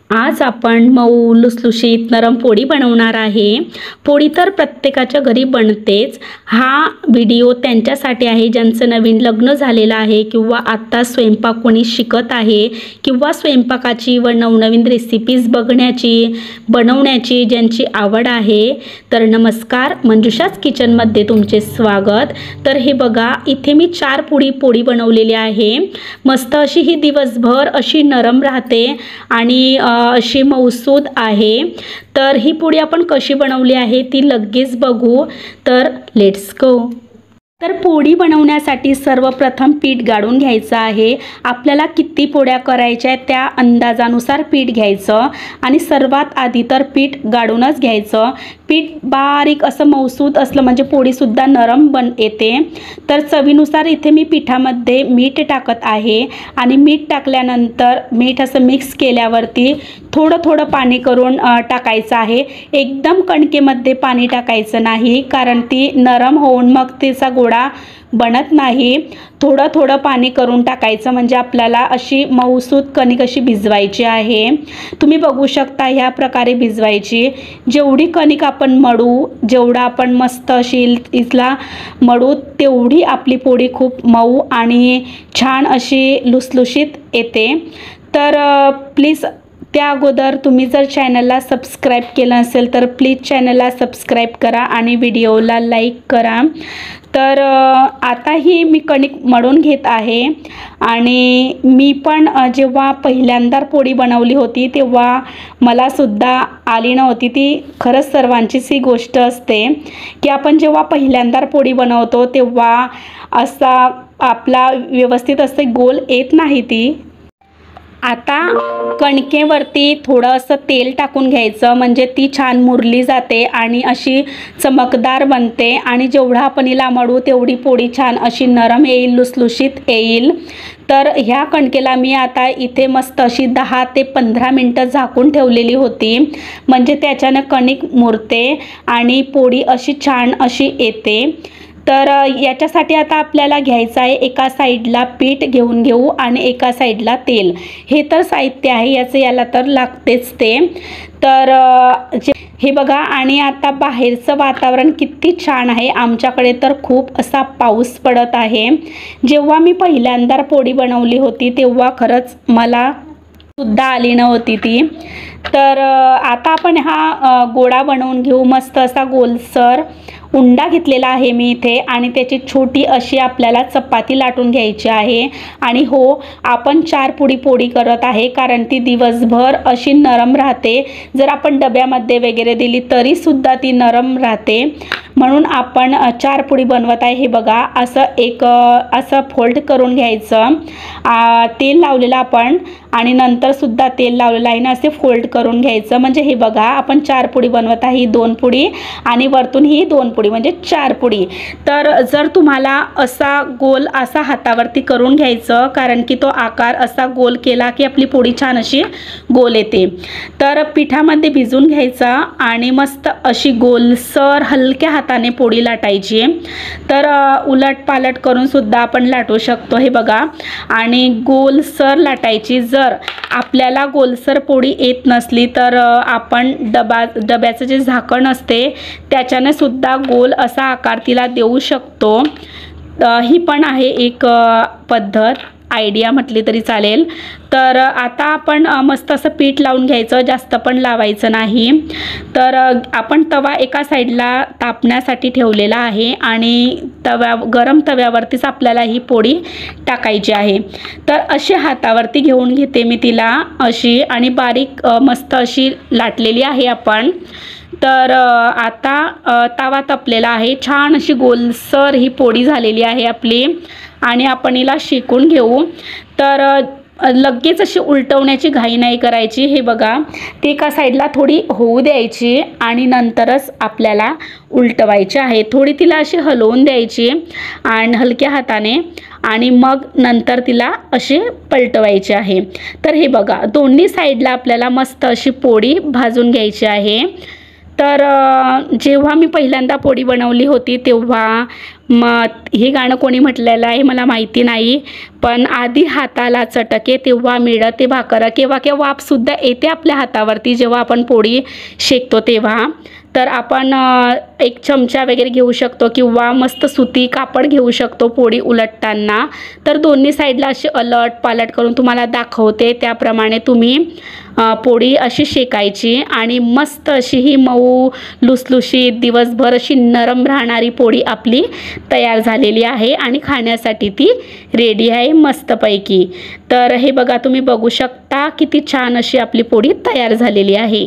आज आपण मऊ लुसलुशीत नरम पोळी बनवणार आहे। पोळी तर प्रत्येकाच्या घरी बनतेच। हा व्हिडिओ त्यांच्यासाठी आहे ज्यांचं नवीन लग्न झालेलं आहे किंवा आता स्वयंपाक कोणी शिकत आहे किंवा स्वयंपाकाची व नवनवीन रेसिपीज बनवण्याची ज्यांची आवड आहे। तर नमस्कार, मंजुषाच किचनमध्ये तुमचे स्वागत। तर हे बघा, इथे मी 4 पोळी बनवलेली आहे। मस्त अशी ही दिवसभर अशी नरम राहते आणि अशी मऊसूद आहे। तर ही पोळी आपण कशी बनवली आहे ती लगेच बघू। तर लेट्स गो। तर पोळी बनवण्यासाठी सर्वप्रथम पीठ गाळून घ्यायचं आहे। आपल्याला किती पोळ्या करायच्या आहेत त्या अंदाजानुसार पीठ घ्यायचं आणि सर्वात आधी तर पीठ गाळूनच घ्यायचं। पीठ बारीक असं मऊसूद असलं म्हणजे पोळीसुद्धा नरम येते। तर चवीनुसार इथे मी पिठामध्ये मीठ टाकत आहे आणि मीठ टाकल्यानंतर मीठ असं मिक्स केल्यावरती थोडं पाणी करून टाकायचं आहे। एकदम कणकेमध्ये पाणी टाकायचं नाही, कारण ती नरम होऊन मग तिचा गोळा बनत नाही। थोडं पाणी करून टाकायचं म्हणजे आपल्याला अशी मऊसूद कणिक अशी भिजवायची आहे। तुम्ही बघू शकता ह्या प्रकारे भिजवायची। जेवढी कणिक आपण मळू, जेवढा आपण मस्त अशी इथला मळू, तेवढी आपली पोळी खूप मऊ आणि छान अशी लुसलुशीत येते। तर प्लीज त्या अगोदर तुम्ही जर चॅनलला सबस्क्राईब केलं असेल तर प्लीज चॅनलला सबस्क्राईब करा आणि व्हिडिओला लाईक करा। तर आता ही मी कणिक मळून घेत आहे आणि मी पण जेव्हा पहिल्यांदा पोळी बनवली होती तेव्हा मला सुद्धा आली नव्हती। ती खरंच सर्वांचीच ही गोष्ट असते की आपण जेव्हा पहिल्यांदा पोळी बनवतो तेव्हा असा आपला व्यवस्थित असे गोल येत नाही ती। आता कणकेवरती थोडं असं तेल टाकून घ्यायचं म्हणजे ती छान मुरली जाते आणि अशी चमकदार बनते आणि जेवढा आपण हिला मळू तेवढी पोळी छान अशी नरम येईल, लुसलुशीत येईल। तर ह्या कणकेला मी आता इथे मस्त अशी 10 ते 15 मिनटं झाकून ठेवलेली होती, म्हणजे त्याच्यानं कणिक मुरते आणि पोळी अशी छान अशी येते। तर याच्यासाठी आता आपल्याला घ्यायचं आहे, एका साईडला पीठ घेऊ आणि एका साईडला तेल। हे तर साहित्य आहे याला तर लागतेच ते। तर हे बघा, आणि आता बाहेरचं वातावरण किती छान आहे। आमच्याकडे तर खूप असा पाऊस पडत आहे। जेव्हा मी पहिल्यांदा पोळी बनवली होती तेव्हा खरंच मला सुद्धा आली नव्हती ती। तर आता आपण हा गोळा बनवून घेऊ। मस्त असा गोलसर उंडा घेतलेला आहे मी इथे आणि त्याची छोटी अशी आपल्याला चपाती लाटून घ्यायची आहे। आणि हो, आपण 4 पोळी करत आहे कारण ती दिवसभर अशी नरम राहते। जर आपण डब्यामध्ये वगैरे दिली तरी सुद्धा ती नरम राहते, म्हणून आपण 4 पोळी बनवत आहे। हे बघा, असं फोल्ड करून घ्यायचं। तेल लावलेलं आपण आणि नंतर सुद्धा तेल लावलेलं आहे ना, असे फोल्ड करून घ्यायचं। म्हणजे हे बघा, आपण 4 पोळी बनवत आहे, ही 2 पोळी आणि वरतून ही 2 पोळी म्हणजे 4 पोळी। तर जर तुम्हाला असा गोल असा हातावरती करून घ्यायचं, कारण की तो आकार असा गोल केला की आपली पोळी छान अशी गोल येते। तर पिठामध्ये भिजून घ्यायचा आणि मस्त अशी गोलसर हलक्या हाताने पोळी लाटायची। तर उलट पालट करून सुद्धा आपण लाटू शकतो। हे बघा, आणि गोलसर लाटायची। जर आपल्याला गोलसर पोळी येत नसली तर आपण डब्याचं जे झाकण असते त्याच्याने सुद्धा गोल असा आकार तिला देऊ शकतो। ही पण आहे एक पद्धत, आयडिया म्हटली तरी चालेल। तर आता आपण मस्त असं पीठ लावून घ्यायचं, जास्त पण लावायचं नाही। तर आपण तवा एका साईडला तापण्यासाठी ठेवलेला आहे आणि गरम तव्यावरतीच आपल्याला ही पोळी टाकायची आहे। तर अशी हातावरती घेऊन घेते मी तिला अशी, आणि बारीक मस्त अशी लाटलेली आहे आपण। तर आता तवा तपलेला आहे, छान अशी गोलसर ही पोळी झालेली आहे आपली आणि आपण हिला शेकून घेऊ। तर लगेच अशी उलटवण्याची घाई नाही करायची। हे बघा, ती एका साईडला थोडी होऊ द्यायची आणि नंतरच आपल्याला उलटवायची आहे। थोडी तिला अशी हलवून द्यायची आणि हलक्या हाताने, आणि मग नंतर तिला अशी पलटवायची आहे। तर हे बघा, दोन्ही साईडला आपल्याला मस्त अशी पोळी भाजून घ्यायची आहे। तर जेव्हा मी पहिल्यांदा पोळी बनवली होती तेव्हा मग हे गाणं कोणी म्हटलेलं आहे मला माहिती नाही, पण आधी हाताला चटके तेव्हा मिळते भाकर, केव्हा केव्हा वाफसुद्धा येते आपल्या हातावरती जेव्हा आपण पोळी शेकतो तेव्हा. तर आपण एक चमचा वगैरे घेऊ शकतो किंवा मस्त सुती कापड घेऊ शकतो पोळी उलटताना. तर दोन्ही साईडला अशी अलट पालट करून तुम्हाला दाखवते, त्याप्रमाणे तुम्ही पोळी अशी शेकायची आणि मस्त अशी ही मऊ लुसलुशीत दिवसभर अशी नरम राहणारी पोळी आपली तयार झालेली आहे आणि खाण्यासाठी ती रेडी आहे मस्तपैकी. तर हे बघा, तुम्ही बघू शकता किती छान अशी आपली पोळी तयार झालेली आहे.